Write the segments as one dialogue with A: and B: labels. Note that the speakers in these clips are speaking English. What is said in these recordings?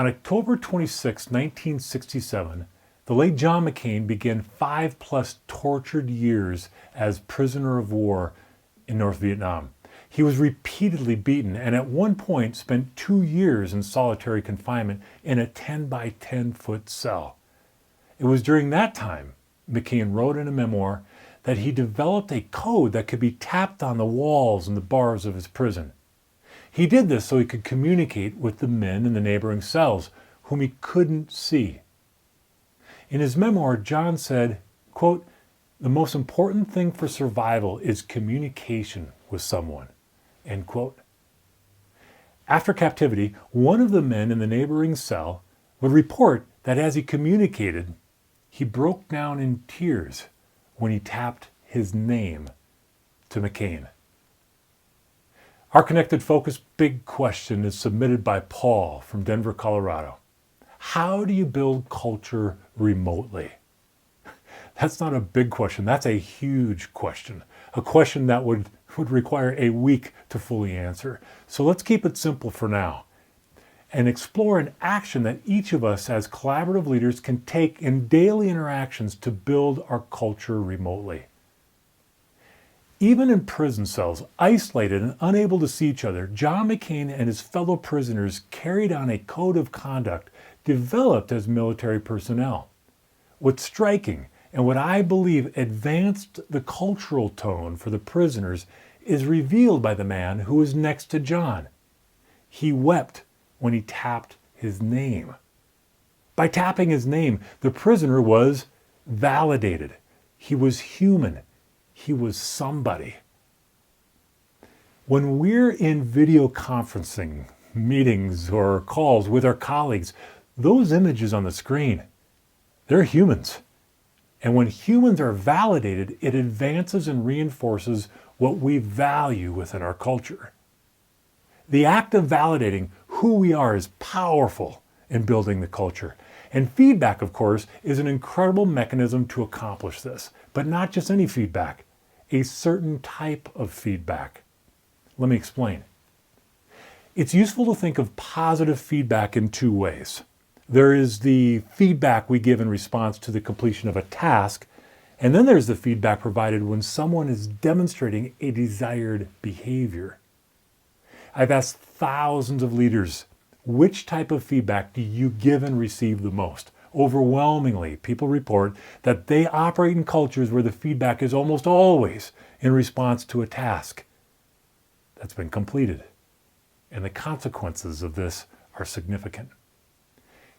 A: On October 26, 1967, the late John McCain began 5+ tortured years as prisoner of war in North Vietnam. He was repeatedly beaten and at one point spent 2 years in solitary confinement in a 10 by 10 foot cell. It was during that time, McCain wrote in a memoir, that he developed a code that could be tapped on the walls and the bars of his prison. He did this so he could communicate with the men in the neighboring cells, whom he couldn't see. In his memoir, John said, quote, "The most important thing for survival is communication with someone," end quote. After captivity, one of the men in the neighboring cell would report that as he communicated, he broke down in tears when he tapped his name to McCain. Our Connected Focus Big Question is submitted by Paul from Denver, Colorado. How do you build culture remotely? That's not a big question. That's a huge question. A question that would require a week to fully answer. So let's keep it simple for now and explore an action that each of us as collaborative leaders can take in daily interactions to build our culture remotely. Even in prison cells, isolated and unable to see each other, John McCain and his fellow prisoners carried on a code of conduct developed as military personnel. What's striking, and what I believe advanced the cultural tone for the prisoners, is revealed by the man who was next to John. He wept when he tapped his name. By tapping his name, the prisoner was validated. He was human. He was somebody. When we're in video conferencing meetings or calls with our colleagues, those images on the screen, they're humans. And when humans are validated, it advances and reinforces what we value within our culture. The act of validating who we are is powerful in building the culture. And feedback, of course, is an incredible mechanism to accomplish this. But not just any feedback, a certain type of feedback. Let me explain. It's useful to think of positive feedback in two ways. There is the feedback we give in response to the completion of a task, and then there's the feedback provided when someone is demonstrating a desired behavior. I've asked thousands of leaders, which type of feedback do you give and receive the most? Overwhelmingly, people report that they operate in cultures where the feedback is almost always in response to a task that's been completed. And the consequences of this are significant.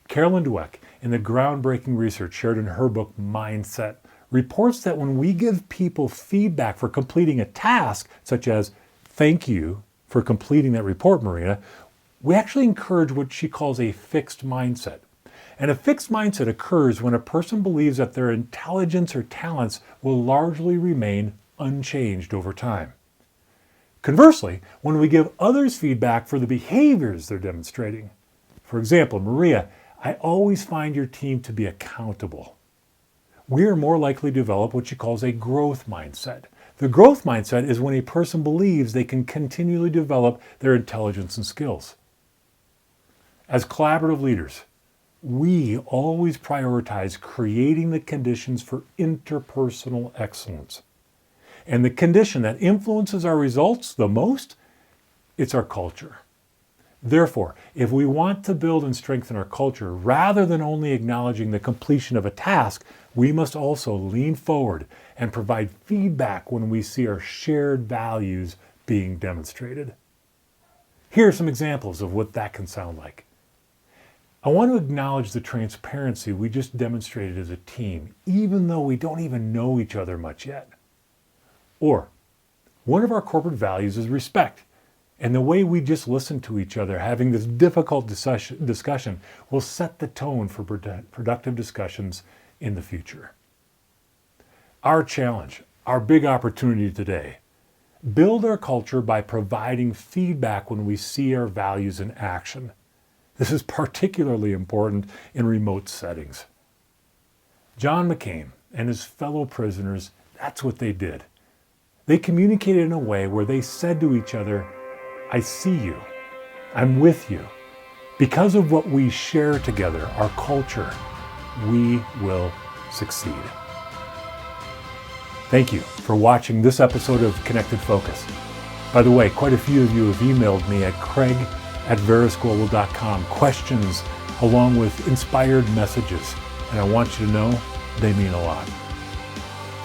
A: Carolyn Dweck, in the groundbreaking research shared in her book Mindset, reports that when we give people feedback for completing a task, such as, "Thank you for completing that report, Marina," we actually encourage what she calls a fixed mindset. And a fixed mindset occurs when a person believes that their intelligence or talents will largely remain unchanged over time. Conversely, when we give others feedback for the behaviors they're demonstrating, for example, "Maria, I always find your team to be accountable," we are more likely to develop what she calls a growth mindset. The growth mindset is when a person believes they can continually develop their intelligence and skills. As collaborative leaders, we always prioritize creating the conditions for interpersonal excellence. And the condition that influences our results the most, it's our culture. Therefore, if we want to build and strengthen our culture, rather than only acknowledging the completion of a task, we must also lean forward and provide feedback when we see our shared values being demonstrated. Here are some examples of what that can sound like. I want to acknowledge the transparency we just demonstrated as a team, even though we don't even know each other much yet. Or, one of our corporate values is respect. And the way we just listen to each other having this difficult discussion will set the tone for productive discussions in the future. Our challenge, our big opportunity today, build our culture by providing feedback when we see our values in action. This is particularly important in remote settings. John McCain and his fellow prisoners, that's what they did. They communicated in a way where they said to each other, "I see you. I'm with you. Because of what we share together, our culture, we will succeed. Thank you for watching this episode of Connected Focus. By the way, quite a few of you have emailed me at craig@verisglobal.com questions along with inspired messages, and I want you to know they mean a lot.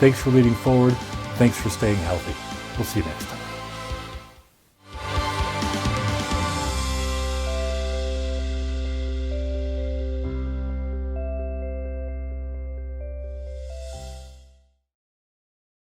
A: Thanks for leading forward. Thanks for staying healthy. We'll see you next time.